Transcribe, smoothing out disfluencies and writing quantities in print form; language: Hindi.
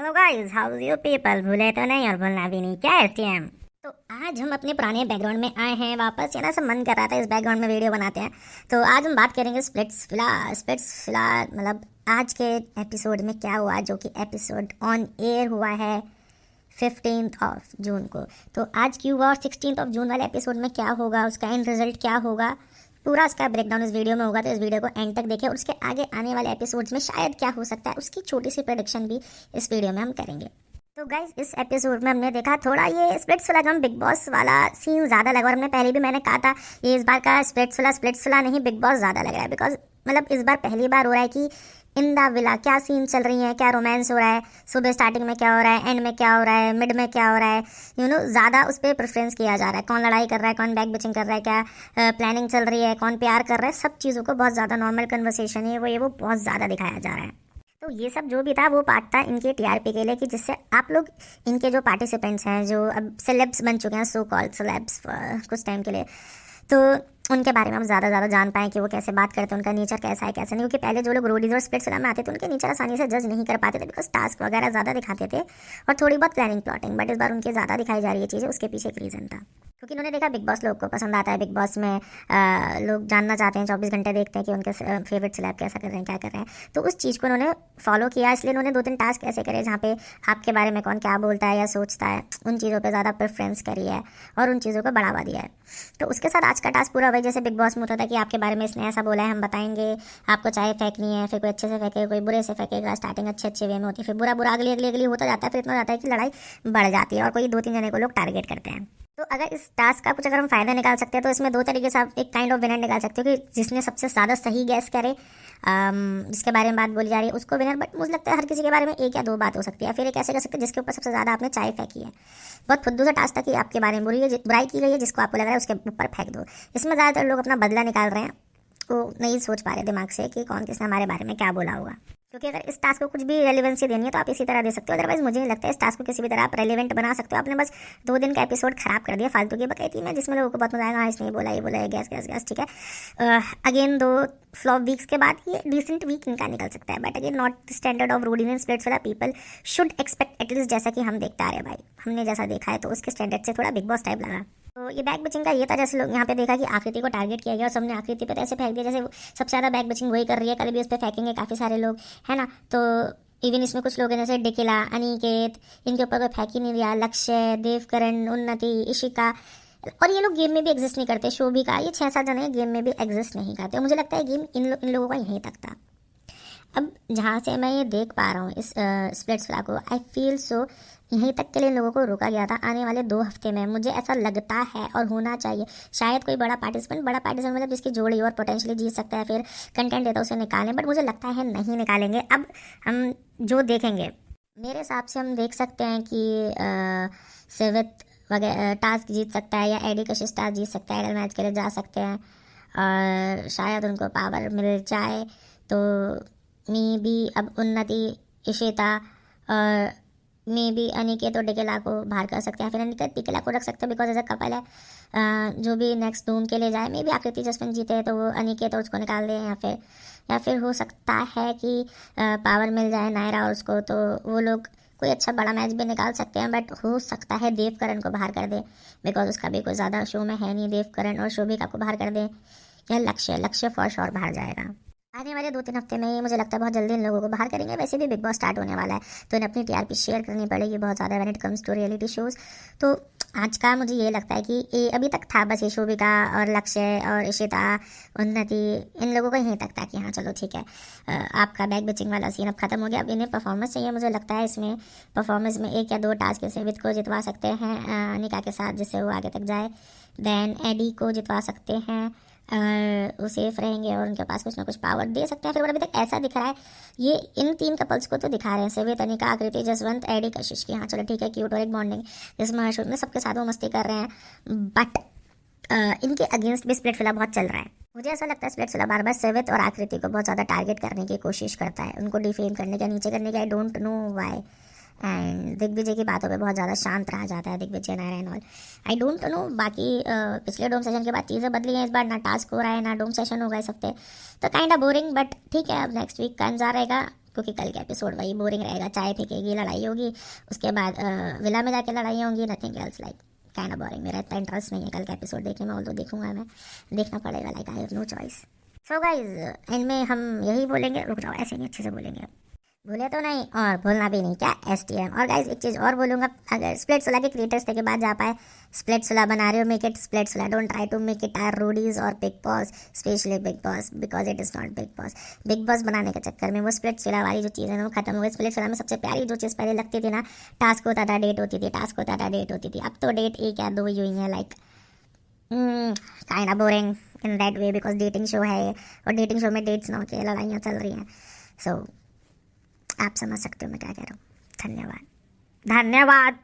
Hello guys, how you people. भूले तो नहीं और भूलना भी नहीं, क्या है एसटीएम। तो आज हम अपने पुराने बैकग्राउंड में आए हैं वापस। ये ना सब मन कर रहा था इस बैकग्राउंड में वीडियो बनाते हैं। तो आज हम बात करेंगे स्प्लिट्स फिला मतलब आज के एपिसोड में क्या हुआ, जो कि एपिसोड ऑन एयर हुआ है 15 जून को। तो आज क्यों हुआ और 16 जून वाले एपिसोड में क्या होगा, उसका एंड रिजल्ट क्या होगा, पूरा इसका ब्रेकडाउन इस वीडियो में होगा। तो इस वीडियो को एंड तक देखें और उसके आगे आने वाले एपिसोड्स में शायद क्या हो सकता है उसकी छोटी सी प्रेडिक्शन भी इस वीडियो में हम करेंगे। तो गाइज इस एपिसोड में हमने देखा थोड़ा ये स्प्लिट्स वाला हम बिग बॉस वाला सीन ज़्यादा लगा। और हमने पहले भी मैंने कहा था ये इस बार का स्प्लिट्स वाला नहीं, बिग बॉस ज़्यादा लग रहा है। बिकॉज मतलब इस बार पहली बार हो रहा है कि इन द विला क्या सीन चल रही है, क्या रोमांस हो रहा है, सुबह स्टार्टिंग में क्या हो रहा है, एंड में क्या हो रहा है, मिड में क्या हो रहा है, ज़्यादा उस पर प्रेफरेंस किया जा रहा है। कौन लड़ाई कर रहा है, कौन बैक बिचिंग कर रहा है, क्या प्लानिंग चल रही है, कौन प्यार कर रहा है, सब चीज़ों को बहुत ज़्यादा नॉर्मल कन्वर्सेशन है वो बहुत ज़्यादा दिखाया जा रहा है। तो ये सब जो भी था वो पार्ट था इनके टीआरपी के लिए, कि जिससे आप लोग इनके जो पार्टिसिपेंट्स हैं, जो अब सेलेब्स बन चुके हैं, सो कॉल्ड सेलेब्स कुछ टाइम के लिए, तो उनके बारे में हम ज़्यादा जान पाएँ कि वो कैसे बात करते हैं, उनका नेचर कैसा है कैसा नहीं। क्योंकि पहले जो लोग रोडीज और स्प्लिट्स में आते थे उनके नेचर आसानी से जज नहीं कर पाते थे, बिकॉज टास्क वगैरह ज़्यादा दिखाते थे और थोड़ी बहुत प्लानिंग प्लॉटिंग। बट इस बार उनके ज़्यादा दिखाई जा रही है चीज़ें, उसके पीछे एक रीज़न था। क्योंकि उन्होंने देखा बिग बॉस लोग को पसंद आता है, बिग बॉस में लोग जानना चाहते हैं, 24 घंटे देखते हैं कि उनके फेवरेट सेलेब कैसा कर रहे हैं, क्या कर रहे हैं। तो उस चीज़ को उन्होंने फॉलो किया, इसलिए उन्होंने 2-3 टास्क ऐसे करे जहाँ पे आपके बारे में कौन क्या बोलता है या सोचता है, उन चीज़ों पे ज़्यादा प्रेफरेंस करी है और उन चीज़ों को बढ़ावा दिया है। तो उसके साथ आज का टास्क पूरा वही जैसे बिग बॉस में होता था कि आपके बारे में इसने ऐसा बोला है, हम बताएंगे आपको, चाहे फेंकनी है, फिर कोई अच्छे से फेंकेगा, कोई बुरे से फेंकेगा। स्टार्टिंग अच्छे वे में होती है, फिर बुरा अगली होता जाता है, फिर इतना जाता है कि लड़ाई बढ़ जाती है और कोई 2-3 जने को लोग टारगेट करते हैं। तो अगर इस टास्क का कुछ अगर हम फायदा निकाल सकते हैं तो इसमें 2 तरीके से आप एक काइंड ऑफ विनर निकाल सकते हो, कि जिसने सबसे ज़्यादा सही गैस करे, जिसके बारे में बात बोली जा रही है उसको विनर। बट मुझे लगता है हर किसी के बारे में एक या 2 बात हो सकती है, फिर एक ऐसे कर सकते हैं जिसके ऊपर सबसे ज़्यादा आपने चाय फेंकी है। बहुत फुद्दू सा टास्क था कि आपके बारे में बुराई की गई है, जिसको आपको लग रहा है उसके ऊपर फेंक दो। इसमें ज़्यादातर लोग अपना बदला निकाल रहे हैं, वो नहीं सोच पा रहे दिमाग से कि कौन किसने हमारे बारे में क्या बोला होगा। क्योंकि अगर इस टास्क को कुछ भी रेलिवेंसी देनी है तो आप इसी तरह दे सकते हो। अदरवाइज मुझे नहीं लगता है इस टास्क को किसी भी तरह आप रेलिवेंट बना सकते हो। आपने बस 2 दिन का एपिसोड खराब कर दिया फालतू की बकैती में, जिसमें लोगों को बहुत मजा आएगा, हाँ इसने ये बोला है, गैस ठीक है। अगेन 2 फ्लॉप वीक्स के बाद ये डिसेंट वीक इनका निकल सकता है। But again not standard of Rudy's and splits वाला पीपल शुड एक्सपेक्ट एटलीस्ट जैसा कि हम देखते आ रहे हैं भाई, हमने जैसा देखा है तो उसके स्टैंडर्ड से थोड़ा बिग बॉस टाइप लगा। तो ये बैक बिचिंग का ये था, जैसे लोग यहाँ पे देखा कि आकृति को टारगेट किया गया और सबने आकृति पे ऐसे फेंक दिया जैसे सबसे ज़्यादा बैक बिचिंग वही कर रही है, कल भी उस पर फेंकेंगे काफ़ी सारे लोग, है ना। तो इवन इसमें कुछ लोग हैं जैसे डिकिला, अनिकेत, इनके ऊपर कोई फेंक ही नहीं दिया, लक्ष्य, देवकरण, उन्नति, इशिका, और ये लोग गेम में भी एग्जिस्ट नहीं करते। शोभिका, ये 6-7 जने गेम में भी एग्जिस्ट नहीं करते। मुझे लगता है गेम इन लोगों का यहीं तक था। अब जहाँ से मैं ये देख पा रहा हूँ इस स्प्लिट्स वाला को, आई फील सो यहीं तक के लिए इन लोगों को रोका गया था। आने वाले 2 हफ्ते में मुझे ऐसा लगता है और होना चाहिए, शायद कोई बड़ा पार्टिसिपेंट मतलब जिसकी जोड़ी और पोटेंशियली जीत सकता है, फिर कंटेंट देता उसे निकालें। बट मुझे लगता है नहीं निकालेंगे। अब हम जो देखेंगे, मेरे हिसाब से हम देख सकते हैं कि सेवित वगैरह टास्क जीत सकता है, या एडी कशिश टास्क जीत सकता है, आइडल मैच के लिए जा सकते हैं और शायद उनको पावर मिल जाए। तो मे बी अब उन्नति, इशिता और मे बी अनिकेत और डिकेला को बाहर कर सकते हैं, फिर अनिकेत डिकेला को रख सकते हैं बिकॉज एज अ कपल है। जो भी नेक्स्ट डूम के लिए जाए, मे बी आकृति जसवंत जीते तो वो अनिकेत और उसको निकाल दें, या फिर हो सकता है कि पावर मिल जाए नायरा और उसको, तो वो लोग कोई अच्छा बड़ा मैच भी निकाल सकते हैं। बट हो सकता है देवकरण को बाहर कर दे, बिकॉज उसका भी कोई ज़्यादा शो में है नहीं। देवकरण और शोभिका को बाहर कर दे, या लक्ष्य फॉर श्योर बाहर जाएगा। आने वाले 2-3 हफ्ते में मुझे लगता है बहुत जल्दी इन लोगों को बाहर करेंगे। वैसे भी बिग बॉस स्टार्ट होने वाला है तो इन्हें अपनी टीआरपी शेयर करनी पड़ेगी बहुत ज़्यादा when it comes to reality shows. तो आज का मुझे ये लगता है कि ये अभी तक था बस ये शोभिका और लक्ष्य और इशिता, उन्नति, इन लोगों का यहीं तक था कि हाँ चलो ठीक है, आपका बैक बिचिंग वाला सीन अब खत्म हो गया। अब इन्हें परफॉर्मेंस चाहिए। मुझे लगता है इसमें परफॉर्मेंस में 1 या 2 टास्क सेवित को जितवा सकते हैं अनिका के साथ, जिससे वो आगे तक जाए। देन एडी को जितवा सकते हैं, वो सेफ रहेंगे और उनके पास कुछ ना कुछ पावर दे सकते हैं। फिर अभी तक ऐसा दिख रहा है, ये इन 3 कपल्स को तो दिखा रहे हैं, सेवित, अनिका, आकृति जसवंत, एडी कशिश की, हाँ चलो ठीक है, क्यूट और एक बॉन्डिंग जिसमें हर्षद में सबके साथ वो मस्ती कर रहे हैं। बट इनके अगेंस्ट भी स्प्लिट फिला बहुत चल रहा है। मुझे ऐसा लगता है स्प्लिट फिला बार बार सेवित और आकृति को बहुत ज़्यादा टारगेट करने की कोशिश करता है, उनको डिफेम करने का, नीचे करने का। I don't know why. And Digvijay की बातों पे बहुत ज़्यादा शांत रहा जाता है, Digvijay Narayan all. I don't know बाकी पिछले डोम सेशन के बाद चीज़ें बदली हैं इस बार, ना टास्क हो रहा है ना डोम सेशन होगा इस हफ्ते, तो काइंड ऑफ बोरिंग। बट ठीक है, अब नेक्स्ट वीक का इंतजार रहेगा। क्योंकि कल का एपिसोड वही बोरिंग रहेगा, चाय फेंकेगी, लड़ाई होगी, उसके बाद विला में जाके लड़ाई होंगी, nothing else, like kind of boring. मेरा इतना इंटरेस्ट नहीं है कल का एपिसोड देखने में, ऑल्दो देखूंगा मैं, देखना पड़ेगा, like I have no choice. So guys end में हम यही बोलेंगे, रुक जाओ ऐसे नहीं, अच्छे से बोलेंगे, भूले तो नहीं और भूलना भी नहीं, क्या STM। और गाइज एक चीज़ और बोलूँगा, अगर स्प्लिट्सविला के क्रिएटर्स थे के बाद जा पाए, स्प्लिट्सविला बना रहे हो, make it Splitsvilla, don't try to make it or Roadies और Bigg Boss, specially Bigg Boss, because it is not Bigg Boss. Bigg Boss बनाने के चक्कर में वो स्प्लिट्सविला वाली जो चीज़ है वो खत्म हो गई। स्प्लिट्सविला में सबसे प्यारी जो चीज़ पहले लगती थी ना, टास्क होता था, डेट होती थी, टास्क होता था, डेट होती थी। अब तो डेट एक या दो ही हुई है, like kind of boring in that way, because dating show है और डेटिंग शो में डेट्स ना होके लड़ाइयाँ चल रही हैं। सो आप समझ सकते हो मैं क्या कह रहा हूँ। धन्यवाद, धन्यवाद।